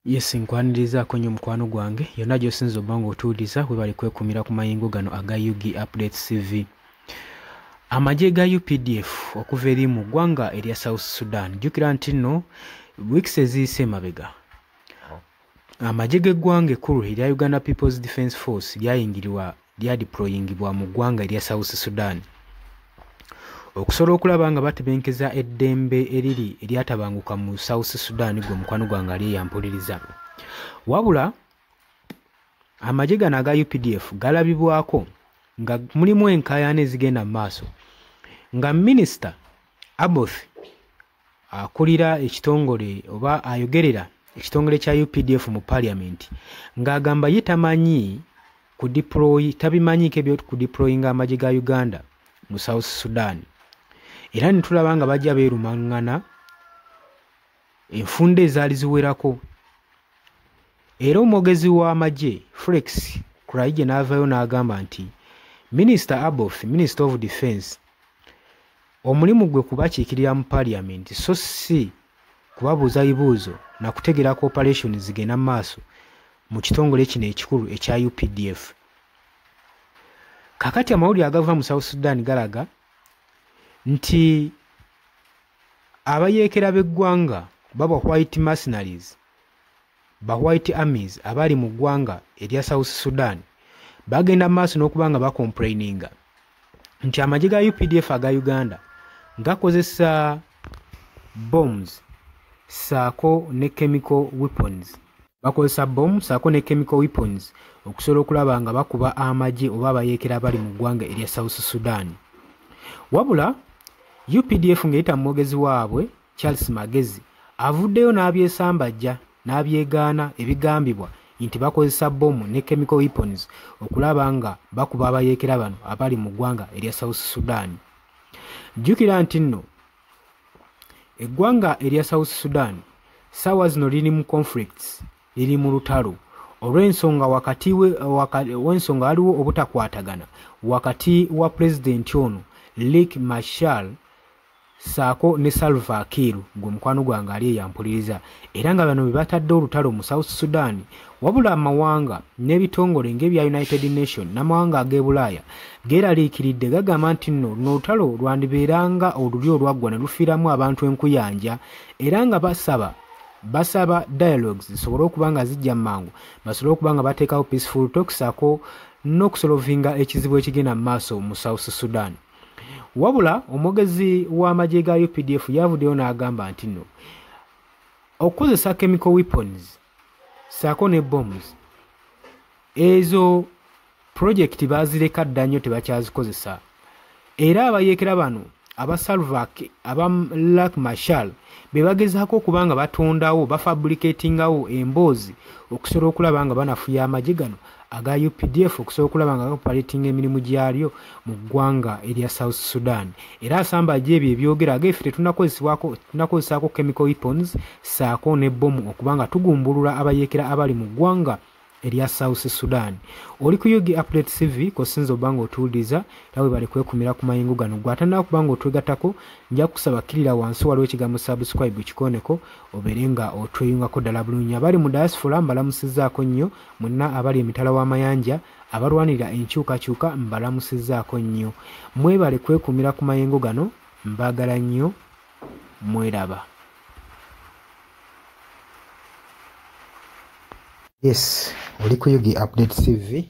Yes, nkwanirizaako nnyo mukwano gwange yonna gy'osinza obba ng'otuwuliriza we bali kwekumira ku mayingo gano aga UG Updates TV. Amagye ga UPDF okuva eri mu ggwanga erya South Sudan. Jjukira nti nno wiikisi eziyise emabega amagye g'eggwanga ekkulu erya Uganda People's Defence Force lyadeployingibwa mu ggwanga erya South Sudan okusobola okulaba nga batebenkeza eddembe eriri eryatabanguka mu South Sudan gwe mukwano gwange ali yampuliriza. Wabula amagye gano aga UPDF galabibwako nga mulimu enkaayana ezigenda mu maaso nga Minisita Aboth akulira ekitongole oba ayogerera ekitongole kya UPDF mu Parliament ng'agamba ye tabimanyiiko ebyo kudeployinga amagye ga Uganda mu South Sudan. Era ne tulaba nga bajja beerumaŋŋana enfunda ezaali ziwerako. Era omwogezi w'amagye Flex Kulaije n'avaayo n'agamba nti Minisita Aboth, Minister of Defence, omulimu gwe kubakiikirira mu Parliament so si kubabuuza bibuuzo na kutegerako operation zigenda mu maaso mu kitongole kino ekikulu ekya UPDF. Kakati amawulire agava mu South Sudan galaga nti abayeekera b'eggwanga baba white mercenaries ba white armies abali mu ggwanga erya South Sudan bagenda maaso n'okuba nga bakomplaininga nti amagye ga UPDF aga Uganda gakozesa bombs saako ne chemical weapons. Bakozesa bombs saako ne chemical weapons okusobola okulaba nga bakuba amagye oba abayeekera bali mu ggwanga erya South Sudan. Wabula UPDF ng'eyita mwogezi waabwe Charles Magezi avuddeyo n'abyesambajja n'abyegaana ebigambibwa nti bakozesa bomu ne chemical weapons okulaba nga bakuba abayeekera bano abali mu ggwanga erya South Sudan. Jjukira nti nno eggwanga erya South Sudan ssaawa zino liri mu conflicts, liri mu lutalo olw'ensonga w'ensonga waliwo obutakwatagana wakati wa pulezidenti ono Riek Machar saako ne Salva Kiir gwe mukwano gwange ali yampuliriza. Era nga bano be batadde olutalo mu South Sudan wabula amawanga n'ebitongole ng'ebya United Nations n'amawanga ag'e Bulaaya geeraliikiridde gagamba nti nno luno olutalo lwandibeeranga oluli olwaggwa ne lufiiramu abantu enkuyanja era nga basaba dialogues zisobole okuba nga zijja mangu basobole okuba nga bateekawo peaceful talks saako n'okusolovinga ekizibu ekigenda mu maaso mu South Sudan. Wabula omwogezi w'amagye ga UPDF yavuddeyo n'agamba nti nno okukozesa chemical weapons saako ne bombs ezo project baazireka dda nnyo tebakyazikozesa. Era abayeekera bano aba Riek Machar be bagezaako okuba nga batondawo bafabricatingawo emboozi okusobola okulaba nga banafuya amagye gano aga UPDF okusobola okulaba nga gapaletinga emirimu gyalyo mu ggwanga erya South Sudan. Era asambajja ebyo ebyogera ageffe tetunakozesaako chemical weapons saako ne bomu okuba nga tugumbulula abayeekera abali mu ggwanga erya South Sudan. Oli ku UG Updates TV kosinza obba ng'otuwuliriza era we bali kwekumira ku mayingo gano gw'atandika kuba ng'otwegattako nja kusaba kkirira wansi waliwo ekigambo subscribe kikoneko obeere nga otweyungako ddala bulungi. Abali mu diaspora mbalamusizzaako nnyo, mwenna abali emitala w'amayanja abalwanirira enkyukakyuka mbalamusizzaako nnyo. Mwebale kwekumira ku mayingo gano, mbaagala nnyo, mweraba. Yes, oli ku UG Updates TV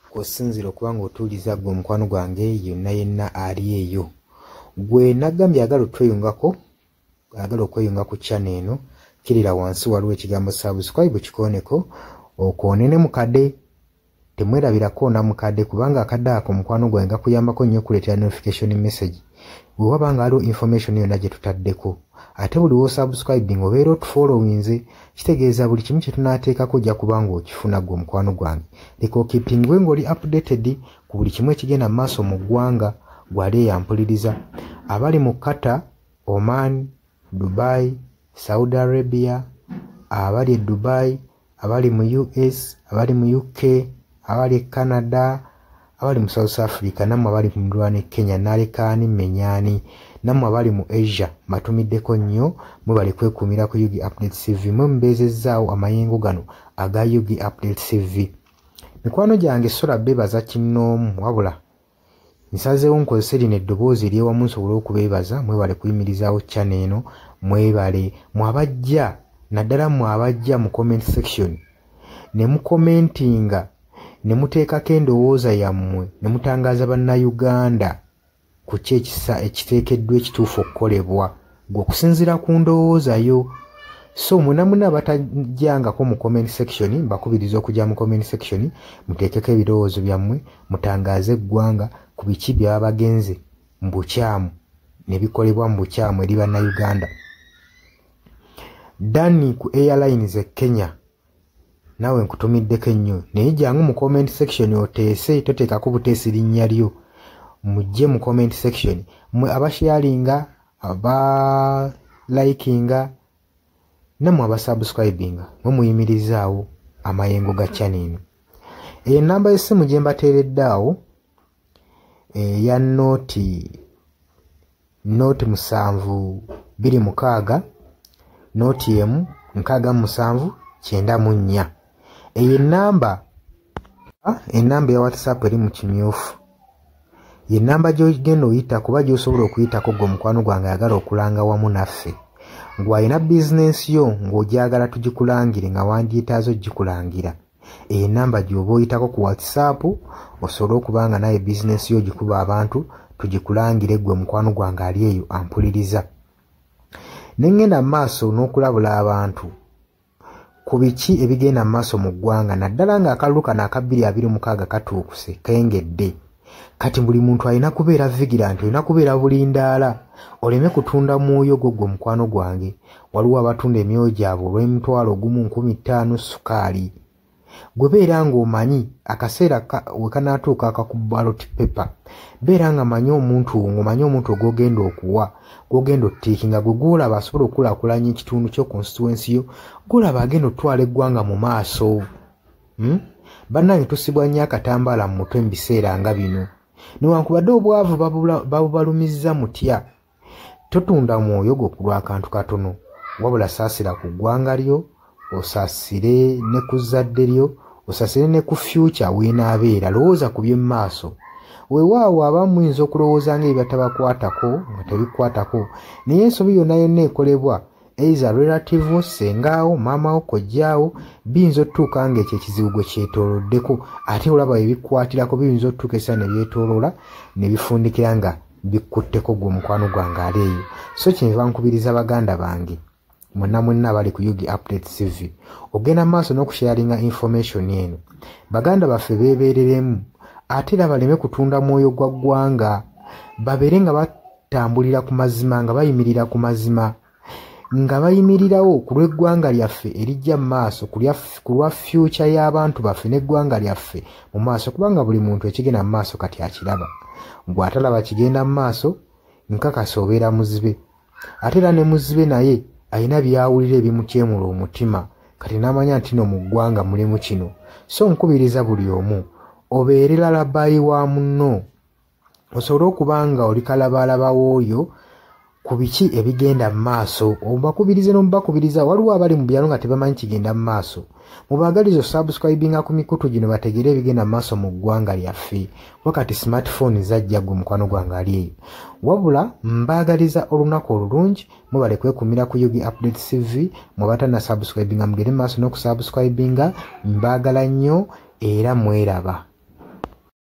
kw'osinzira okuba ng'otuwuliriza gwe omukwano gwange yenna ali eyo. Gwe nagambye agala otweyungako, agala okweyunga ku channel eno, kirira wansi waliwo ekigambo subscribe kikoneko okoonene mukadde. Temwerabirako na mukadde kubanga akadde ako mukwano gwange gakuyambako nnyo okuleetera notification message bwe waba nga waliwo information yonna gye tutaddeko. Ate buli w'osubscribing obeera otufollowinze kitegeeza buli kimu kye tunaateekako ojja kuba ng'okifuna gwe omukwano gwange. Leka okipingwe ng'oli updated ku buli kimu ekigenda mu maaso mu ggwanga gw'ali yampuliriza. Abali mu Qatar, Oman, Dubai, Saudi Arabia, abali e Dubai, abali mu US, abali mu UK, abali e Canada, abali mu South Africa nammwe abali mu Ndwana Kenya nalekaani menyani nammwe abali mu Asia matumiddeko nnyo mwebale kwekumira ku Yugi Updates TV mwe mbeezezzaawo amayengo gano aga Yugi Updates TV. Mikwano gyange sola beebaza kinnoomu wabula nsazeewo nkozese lino eddoboozi ery'ewamu nsobole okubeebaza mwebale kuyimirizaawo channel eno mwebale mwabajja naddala mwabajja mu comment section ne mukomentinga ne muteekako endowooza yammwe ne mutangaaza bannayuganda ku ki ekiteekeddwa ekituufu okukolebwa gwe okusinziira ku ndowooza yo. So munamuna abatajjangako mu comment section mbakubiriza okujja mu comment section muteekeko ebirowoozo byammwe mutangaaze eggwanga ku biki byaba bagenze mu bukyamu ne bikolebwa mu bukyamu eri bannayuganda. Dani ku Airlines e Kenya nawe nkutumiddeko ennyo naye jangu mu comment section oteese toteekako buteesi linnya lyo mujje mu comment section mwe abasharinga aba likinga namwe abasubscribinga mwe muyimirizaawo amayengo ga channel. Namba y'essimu gye mbateeredde awo eya noti 726 noti emu 679. Enamba ya WhatsApp eri mu kimyufu ye namba gy'ogenda oyita kuba gy'osobola okuyitako gwe mukwano gwange ayagala okulanga wamu naffe ng'alina bizinensi yo ng'ogyagala tugikulangire nga wandyetaazo gikulangira. Enamba gy'oba oyitako ku WhatsApp osobole okuba nga naye bizinensi yo gikuba abantu tugikulangire gwe mukwano gwange ali eyo ampuliriza. Nengenda maaso n'okulabula abantu ku biki ebigenda maaso mu ggwanga naddala nga akalulu kano aka 2026 katuukuse kengedde. Kati buli muntu alina kubeera vigilant, olina kubeera bulindaala oleme kutunda mwoyo gwo mukwano gwange. Waliwo abatunda emyoyo gyabwe olw'M1,1500 sukaali. Gwe beera ng'omanyi akaseera we kanaatuuka akakuba ballot paper beera nga manyi omuntu ng'omanyi omuntu ogwogenda okuwa gwogenda ottiikinga gwe gwolaba asobola okukulaakulanya ekitundu kyo constituency yo gwolaba agenda otwala eggwanga mu maaso. Bannange tusibwa nnyo akatambaala mu mutwe mu biseera nga bino newankubadde obwavu babubalumizza mutya. Totunda mwoyo gwo ku lw'akantu katono wabula saasira ku ggwanga lyo osaasire ne ku zadde lyo osaasire ne ku future weenaabeera. Lowooza ku by'emu maaso. Weewaawo abamu muyinza okulowooza ng'ebibatabakwatako nga tebikwatako naye ensobi yonna yonna ekolebwa eiza relative sengaawo maamawo kojjaawo biyinza otutuuka ng'ekyo ekizibu gwe kyetooloddeko ate olaba ebikwatirako biyinza otutuuka esa ne byetooloola ne bifundikira nga bikkutteko gwe mukwano gwange ali eyo. So kyenva nkubiriza baganda bange mwenna bali ku Yugi Updates TV ogenda maaso n'okusharinga information eno baganda baffe beebereremu ate era baleme kutunda mwoyo gwa ggwanga babeere nga batambulira ku mazima nga bayimirira ku mazima nga bayimirirawo ku lw'eggwanga lyaffe erijja mu maaso ku lwa future y'abantu baffe n'eggwanga lyaffe mu maaso kubanga buli muntu ekigenda mu maaso kati akiraba. Bw'atalaba kigenda mu maaso nkakasa obeera muzibe ate era ne muzibe naye alina byawulira ebimukyemula omutima kati n'amanya nti no mu ggwanga mulimu kino. So nkubiriza buli omu obeere lalabayi wa munno osobole okuba nga oli kalabaalaba w'oyo ku biki ebigenda mu maaso. Obakubirize n'omubakubiriza waliwo abali mu byalo nga tebamanyi kigenda mu maaso mubaagaliza osubscribinga ku mikutu gino bategeere ebigenda mu maaso mu ggwanga lyaffe wakati smartphone zajja gwe mukwano gwange ali eyo. Wabula mbaagaliza olunaku olulungi mubale kwekumira ku Yugi Updates TV mwebatana subscribinga mugere maaso n'okusubscribinga mbaagala nnyo era mweraba.